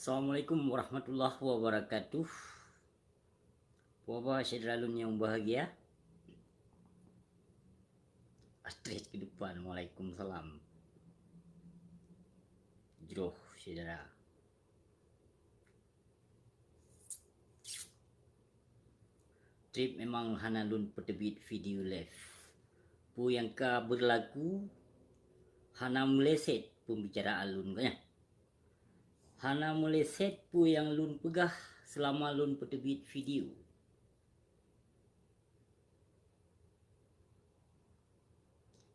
Assalamualaikum warahmatullahi wabarakatuh. Bapak Syedralun yang bahagia. Astrid ke depan. Waalaikumsalam. Jroh saudara. Trip memang hanalun petebit video live. Pu yang ka berlaku hana meleset pembicaraan lun kanya. Hana meleset pu yang lun pegah selama lun petebit video.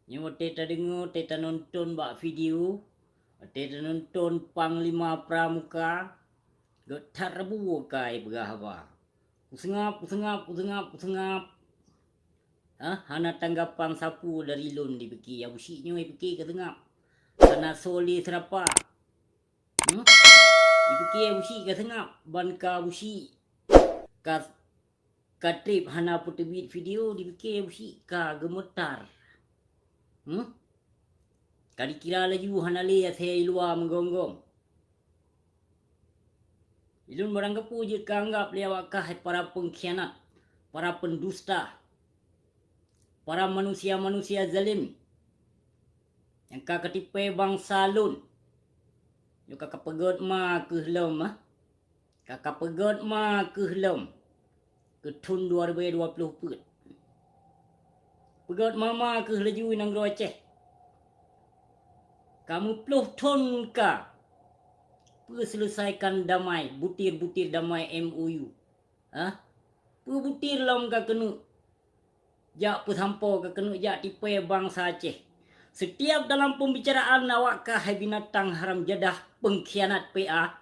Nyawa teta dengar, teta nonton bak video, teta nonton Panglima Pramuka, getar rebu kai berahwa. Usengap. Hana tanggapan sapu dari lun dipeki, ya usiknya dipeki ke tengah. Hana soli serapa. Dipeki usik ke tengah, ban ka usik ka trip hana putebit video dipeki usik ka gemetar. Kali kira laju hanale saya luar menggonggong. Ilun barang kepu je kanggap lewakah para pengkhianat, para pendusta, para manusia-manusia zalim. Yang ka ketipai bangsa lun. Yo kakak pegot ma ke helom Kakak pegot ma ke helom. Ke tahun 2020 put. Pegot mama ke laju nang Aceh. Kamu peluh ton ka selesaikan damai, butir-butir damai MOU. Butir lam ka kenu. Jak pesampo ka kenu jak tipe bangsa Aceh. Setiap dalam pembicaraan awak ka hai binatang haram jadah pengkhianat PA.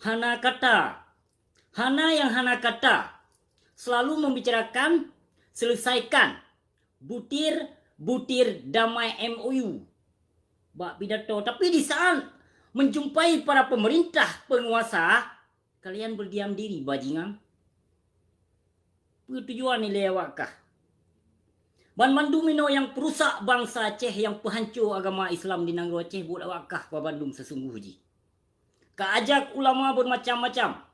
Hana kata selalu membicarakan selesaikan butir damai MOU. Bak pidato, tapi di saat menjumpai para pemerintah penguasa, kalian berdiam diri bajingan. Tujuan nilai awakkah? Ban Bandung yang perusak bangsa Aceh, yang penghancur agama Islam di Nangro Aceh, buat awakkah Pak Bandung sesungguhnya. Keajak ulama bermacam-macam.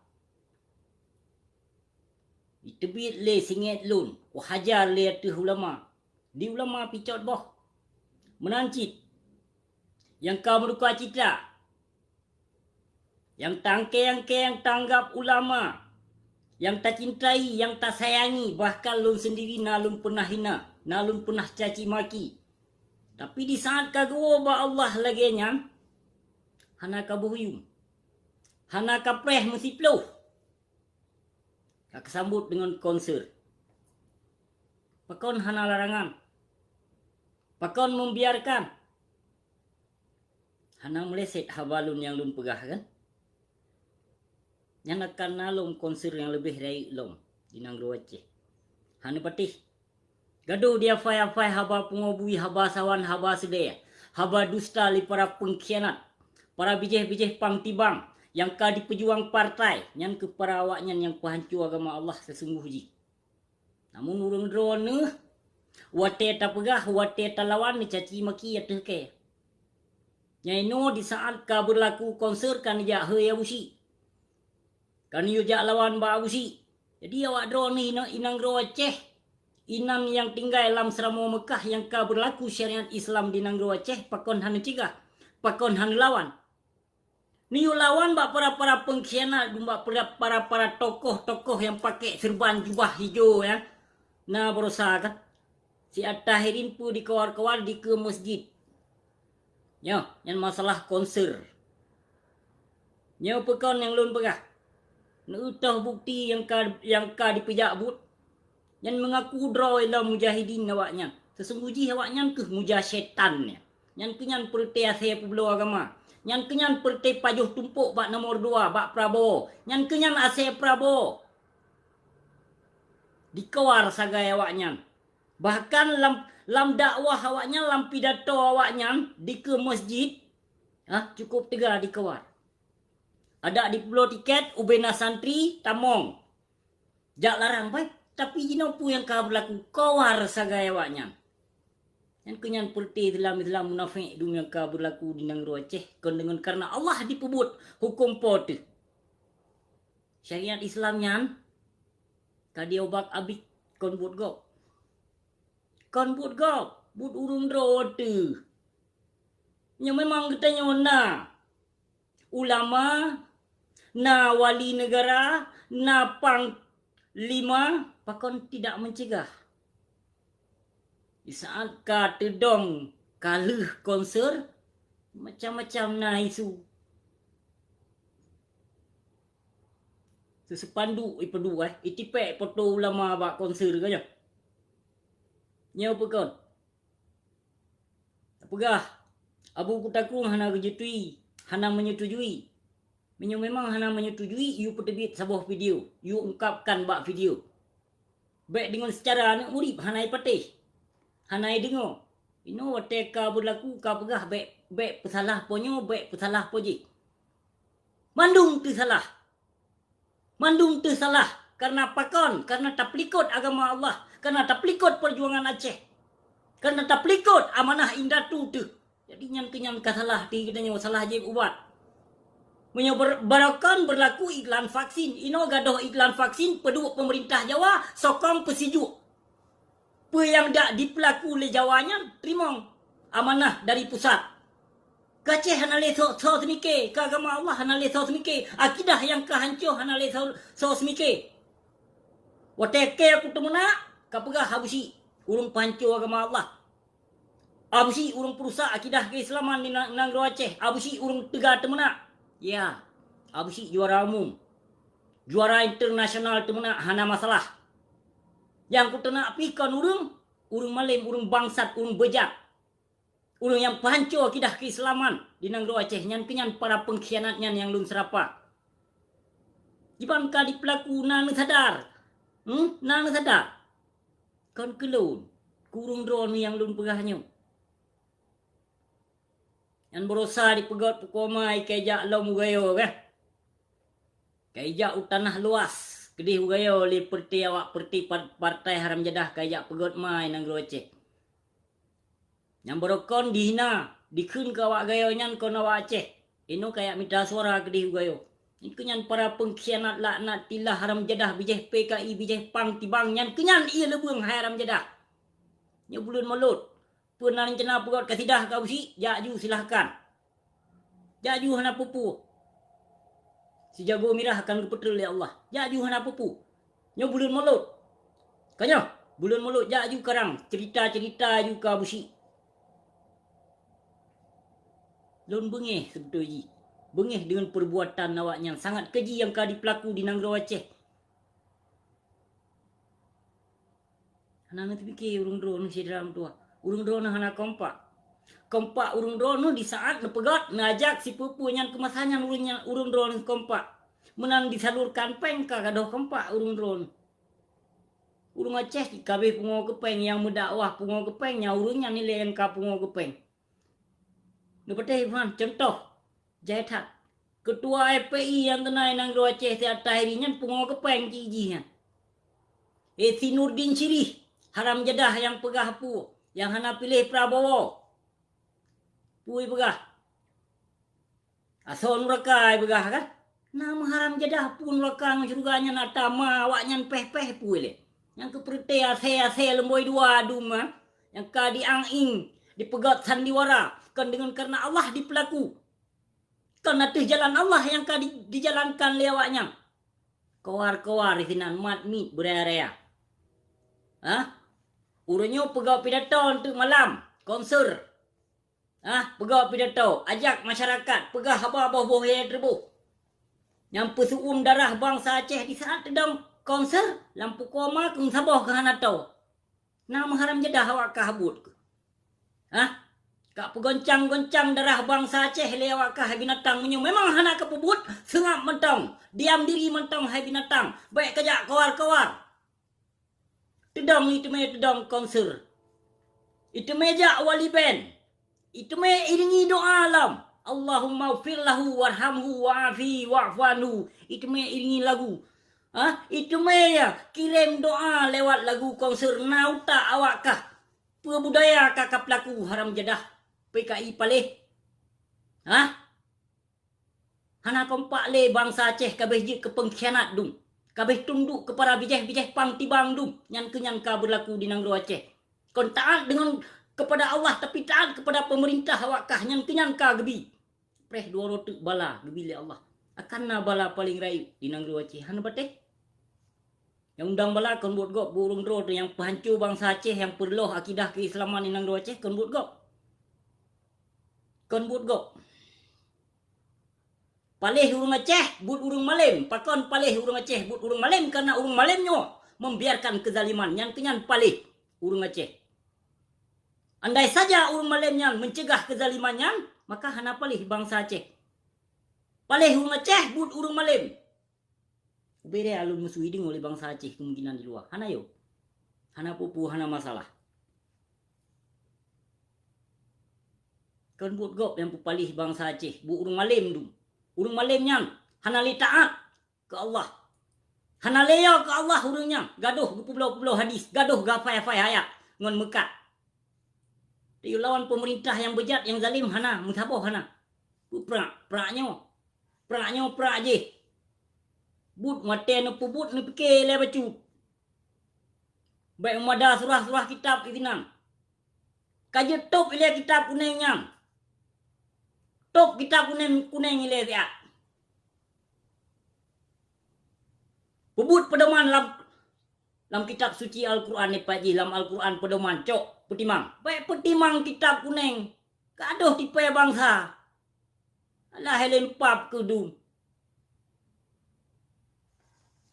Ditebit le singet lun, wahajar le atuh ulama. Di ulama picot boh. Menancit. Yang kau meruka citra. Yang tangke yang tanggap ulama. Yang tak cintai, yang tak sayangi. Bahkan lun sendiri nalun pernah hina. Nalun pernah caci maki. Tapi di saat kagua ba Allah lagi nyam. Hana kabuhuyum. Hana kapreh mesti peluh. Kak sambut dengan konser. Pakon hana larangan. Pakon membiarkan. Hana meleset habalun yang lun pegah kan. Yang akan nalom konser yang lebih dari lom di Nangro Aceh. Hana patih. Gaduh dia fai-fai haba pengobui, haba sawan, haba sedaya. Haba dusta li para pengkhianat. Para bijih-bijih pangtibang. Yang ka di pejuang partai. Yang ke para awaknya yang penghancur agama Allah sesungguhnya. Namun urung drone. Wate ta pegah, wate ta lawan ni caci maki ya ke. Nyaino di saat ka berlaku konser kan ja he ya busi. Kan yo ja lawan ba busi. Jadi awak drone ni inang ro Aceh. Inan yang tinggal dalam seramo Mekah yang ka berlaku syariat Islam di Nangro Aceh, pakon hana cegah, pakon hana lawan. Ni lawan bak para pengkhianat, bak para tokoh yang pakai serban jubah hijau ya. Nah berusaha kan. Si At-Tahirin pun dikawal-kawal di ke masjid. Ya, yang masalah konser. Nya pekon yang lun pegah. Neutah bukti yang ka dipejak but. Yang mengaku draw dalam mujahidin awaknya. Sesungguhnya awaknya ke mujah syaitannya. Yang kenyan pertai asai pebelo agama. Yang kenyan pertai pajuh tumpuk bak nomor 2 bak Prabowo. Yang kenyan asai Prabowo. Dikawar sagai awaknya. Bahkan lam dakwah awaknya, lam pidato awaknya di ke masjid. Cukup tegar dikawar. Ada di pulau tiket ubena santri tamong. Jak larang baik. Tapi jino pu yang kau berlaku kawar sagai awaknya. Yang kenyan perti Islam munafik dunia ka berlaku di negeri Aceh kon dengan karena Allah dipebut hukum pot. Syariat Islam nyan ka dia obak abik kon buat go. Kon buat go, buat urung dro tu. Nya memang katanya na ulama, na wali negara, na panglima pakon tidak mencegah. Di saat ka tedong kaluh konser macam-macam na isu. Sepandu ipedu itipek foto ulama bak konser kaya. Nya apa kon? Apagah Abu Kutakung hana kejetui, hana menyetujui. Memang hana menyetujui, you petebit sebuah video, you ungkapkan bak video. Baik dengan secara anak urip hanai patih. Hanai dengar. Ino wateka berlaku ka pegah baik pesalah ponyo, baik pesalah poji. Mandung tu salah. Mandung tu salah. Karena pakon, karena tak pelikut agama Allah, karena tak pelikut perjuangan Aceh. Karena tak pelikut amanah indah tu. Jadi nyan kasalah ti kita nyawa salah je ubat. Menyebarakan berlaku iklan vaksin. Ino gadoh iklan vaksin peduk pemerintah Jawa sokong pesiju. Apa yang dak dipelaku oleh Jawanya terima amanah dari pusat. Kaceh hanale so semike, ka agama Allah hanale so semike, akidah yang kehancur hanale so semike. Wateke aku temuna kapegah habusi urung pancur agama Allah. Abusi urung perusak akidah keislaman di Negeri Aceh. Abusi urung tegar temuna. Ya, abusi juara umum. Juara internasional temuna hana masalah. Yang ku tenak pikon urung malim, urung bangsat, urung bejat. Urung yang pancur akidah keislaman di Negeri Aceh. Nyan para pengkhianatnya yang lun serapa. Jibangka di pelaku nang sadar. Nang sadar. Kon kelun. Kurung drone yang lun pegahnya. Yang berusaha dipegot pukomai kejak lo mugayo kan. Kejak utanah luas. Kedih mugayo li perti awak perti partai haram jadah kejak pegot mai Negeri Aceh. Yang berokon dihina, dikun ke awak gayo nyan kon awak Aceh. Ino kayak minta suara kedih mugayo. Ini kenyan para pengkhianat laknat tilah haram jadah bijeh PKI bijeh pang tibang nyan kenyan ia lebung haram jadah. Nya bulan melut. Pernah rencana pegot kasidah kau si, jaju silahkan. Jaju hana pupu. Si jago mirah akan kepetrul ya Allah. Jaju hana pupu. Nya bulan melut. Kanya, bulan melut jaju karang. Cerita-cerita ju kau si. Lon bengih sebetulnya. Bengih dengan perbuatan awaknya sangat keji yang kau dipelaku di Negeri Aceh. Hana nanti fikir urung drone si dalam tua. Urung drone hana kompak. Kompak urung drone di saat nepegat ngajak si pupu nyan kemasannya urung drone kompak. Menang disalurkan peng ka gadoh kompak urung drone. Urung Aceh kabeh pungo kepeng yang mendakwah pungo kepengnya urungnya nilai yang ka pungo kepeng. Nepateh contoh Jaitat ketua FPI yang kenai Negeri Aceh Sehat Tahirinya pungo kepeng cijinya. Si Nurdin Syirih haram jadah yang pegah pu yang hana pilih Prabowo. Pui pegah. Asal neraka pegah kan? Nama haram jadah pun neraka surganya natama awaknya peh-peh pui le. Yang keperti ase lemboi dua duma yang ka dianging dipegat sandiwara kan dengan karena Allah dipelaku. Karena tu jalan Allah yang ka dijalankan lewatnya. Kowar-kowar isinan mat mit beraya-raya. Urunyo pegawai pidato untuk malam konser. Pegawai pidato ajak masyarakat pegah apa-apa boheh terbuh. Yang pesuum darah bangsa Aceh di saat sedang konser lampu koma kung saboh ke hanato. Nama haram jadah awak kahabut. Kak pegoncang-goncang darah bangsa Aceh lewat ke hai binatang menyu memang hana kepebut sengap mentong. Diam diri mentong hai binatang. Baik kejak kawar-kawar. Tedang itu me tedang konser. Itu meja wali band. Itu me iringi doa alam. Allahumma ufir lahu warhamhu wa'afi wa'fanhu. Itu me iringi lagu. Itu me ya kirim doa lewat lagu konser nauta awak kah. Budaya kakak pelaku haram jadah PKI palih. Hana kompak le bangsa Aceh kabeh je ke pengkhianat dum. Kabeh tunduk kepada bijeh-bijeh pang tibang dum. Nyan ka berlaku di Nanggro Aceh. Kon taat dengan kepada Allah tapi taat kepada pemerintah awakah nyan ka gebi. Preh dua rotuk bala gebi le Allah. Akanna bala paling rayu di Nanggro Aceh. Hana bateh. Yang undang bala kon buat gop burung dro tu yang penghancur bangsa Aceh yang perloh akidah keislaman di Nanggro Aceh kon buat gop. Kon buat gop. Palih urung Aceh, but urung Malem. Pakon palih urung Aceh, but urung Malem karena urung Malemnya membiarkan kezaliman. Yang kenyan palih urung Aceh. Andai saja urung Malemnya mencegah kezalimannya, maka hana palih bangsa Aceh. Palih urung Aceh, but urung Malem. Bere alun musuh hiding oleh bangsa Aceh kemungkinan di luar. Hana yo. Hana pupu, hana masalah. Kan buat gop yang palih bangsa Aceh, but urung Malem dum. Urung Malemnya hana li taat ke Allah. Hana leya ke Allah urungnya. Gaduh pulau-pulau hadis, gaduh gafai-fai hayat ngon Mekah. Dia lawan pemerintah yang bejat, yang zalim hana, menghaboh hana. Praknya je. But mate no pubut no pikir le bacu. Baik umada surah-surah kitab izinan. Kaje top ile kitab kuningnya. Top kitab kuning ile dia. Pebut pedoman dalam kitab suci Al-Quran ni Pak Ji, dalam Al-Quran pedoman cok petimang. Baik petimang kitab kuning. Kadoh tipe bangsa. Alah helen pap kedum.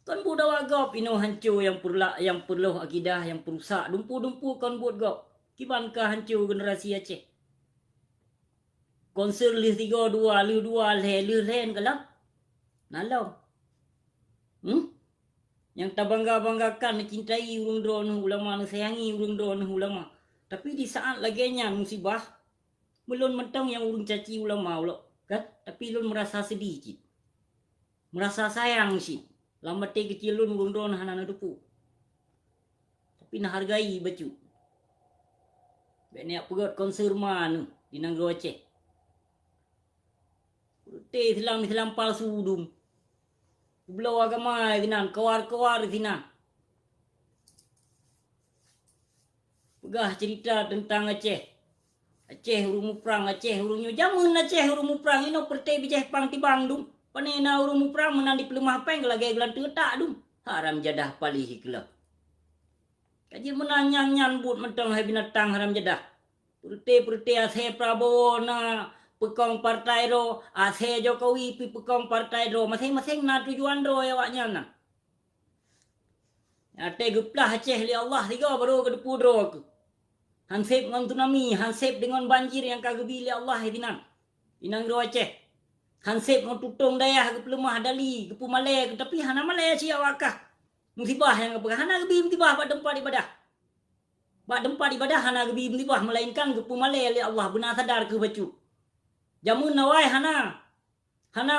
Kan budak wagop ino hancur yang perlu akidah yang perusak. Dumpu kan buat gop. Kibankah hancur generasi Aceh? Konser lih 3-2 leh kalah. Nalau. Yang tak bangga-banggakan mencintai urung drone ulama, sayangi urung drone ulama. Tapi di saat laginya musibah, belum mentang yang urung caci ulama ulok, kan? Tapi lun merasa sedih cik. Merasa sayang cik. Lama kecil lun urung drone hana dupu. Tapi nak hargai baju. Banyak pegot konser mana di Nanggro Aceh. Islam palsu dum. Belau agama dinan, kawar dinan. Pegah cerita tentang Aceh. Aceh urung perang, Aceh urungnya jamun Aceh urung perang ino pertai bijeh pang tibang dum. Panena urung perang menandi pelemah peng lagi gelan tetak dum. Haram jadah palih ikla. Kaji menanyang nyambut mentang hai binatang haram jadah. Pertai Aceh Prabowo na pekong partai ro, Aceh Jokowi pi pekong partai ro, masing-masing na tujuan ro awaknya na. Ate geplah Aceh li Allah tiga baru ke depu ro ke. Hansip dengan tsunami, hansip dengan banjir yang kagebi li Allah hedinan. Inang ro Aceh. Hansip dengan tutung dayah ke pelemah dali, ke pumalai ke tapi hana malai sia wakah. Musibah yang ke hana gebi musibah pada tempat ibadah. Bak tempat ibadah hana gebi musibah melainkan ke pumalai li Allah benar sadar ke bacu. Jamun nawai hana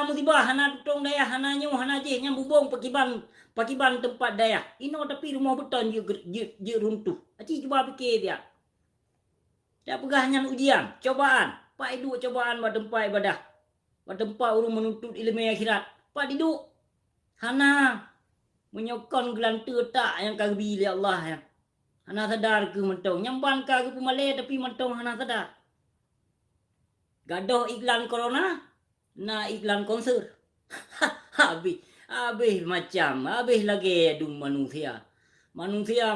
musibah, hana tutung daya, hana nyu, hana je nyam bubong pakiban tempat daya. Ino tapi rumah beton je runtuh. Aci cuba fikir dia. Dia pegahnya ujian, cobaan. Pak hidup cobaan pada tempat ibadah. Pada tempat urung menuntut ilmu akhirat. Pak hidup hana menyokong gelantur tak yang kagebi li Allah ya. Hana sadar ke mentong. Nyamban ka ke pemalai tapi mentong hana sadar. Gadoh iklan corona, na iklan konser. Habis macam, habis lagi dum manusia. Manusia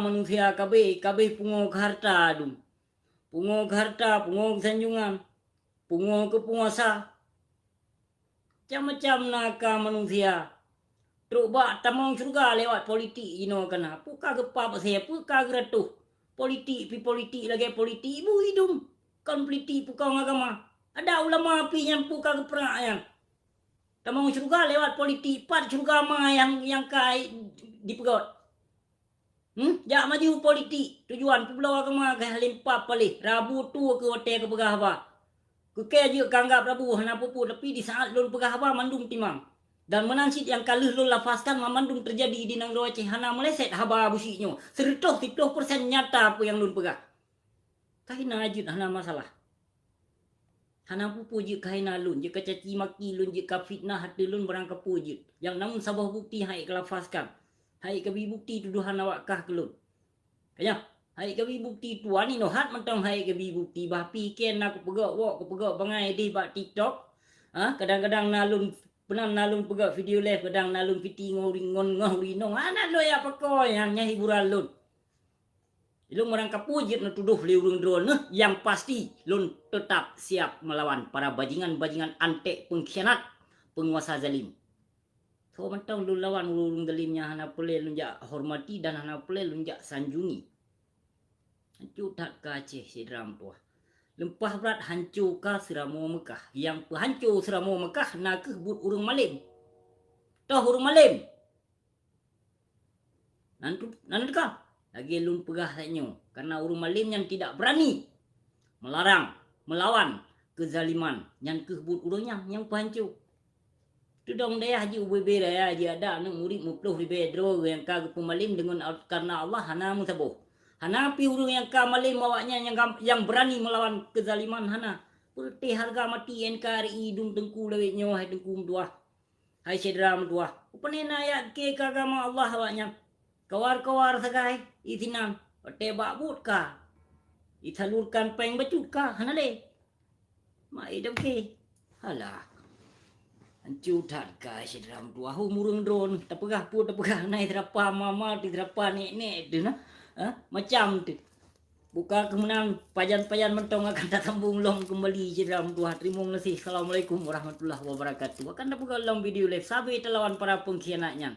kabeh pungok harta dum. Pungok harta, pungok sanjungan, pungok kepuasa. Macam-macam naka manusia. Truk bak tamang surga lewat politik ino kana. Puka gepap saya, puka geratuh. Politik lagi politik ibu hidung. Kan politik pukang agama. Ada ulama api yang puka keperak yang tamang surga lewat politik pat surga ma yang kai dipegot. Jak maju politik tujuan pulau agama ke halimpa palih Rabu tu ke hotel ke pegah ba. Ke je kanggap Rabu hana pupu tapi di saat lun pegah ba mandung timang. Dan menansit yang kaluh lun lafazkan mandung terjadi di Nanggro Aceh hana meleset haba busiknya. 100% nyata apa yang lun pegah. Kahina ajut hana masalah. Hana pupu je kahina lun, je caci maki lun, je ka fitnah hati lun barang kepu je. Yang namun sabah bukti hai kelafaskan. Hai kabi bukti tuduhan awak kah kelun. Kaya, hai kabi bukti tuan ni no hat mentang hai kabi bukti bah ken aku pegak wak aku pegak bangai di bak TikTok. Kadang-kadang nalun penan nalun pegak video live, kadang nalun piti ngoringon ngorinong. Ana lo ya peko yang nya hiburan lun. Ilung orang kapujit na tuduh liurung drone yang pasti lun tetap siap melawan para bajingan-bajingan antek pengkhianat penguasa zalim. So mentang lun lawan urung zalimnya hana pole lun jak hormati dan hana pole lun jak sanjungi. Hancur tak ka Aceh sidram tuah. Lempah berat hancur ka Seramo Mekah. Yang hancur Seramo Mekah nak kebut urung malim. Toh urung malim. Nanti ka lagi lun pegah taknyo karena urung malim yang tidak berani melarang, melawan kezaliman yang kebut urung yang pancuk. Tu dong daya haji UBB daya haji ada nang murid mupluh di bedro yang kagak pemalim dengan karena Allah hana musabuh. Hana pi urung yang ka malim bawanya yang berani melawan kezaliman hana. Putih harga mati NKRI dung tengku lewet nyo hai tengku dua. Hai sedram dua. Upanena ya ke kagama Allah awaknya. Kawar-kawar sagai itinam tebak but ka ithalurkan peng bacut ka hanale mai dam ke halah hancur tak ka sidram tua murung drone tapegah pu tapegah nai terapa mama di terapa nek tu nah macam tu buka kemenang pajan-pajan mentong akan tak sambung long kembali sidram tua. Terima kasih. Assalamualaikum warahmatullahi wabarakatuh. Akan tapegah dalam video live sabi telawan para pengkhianatnya.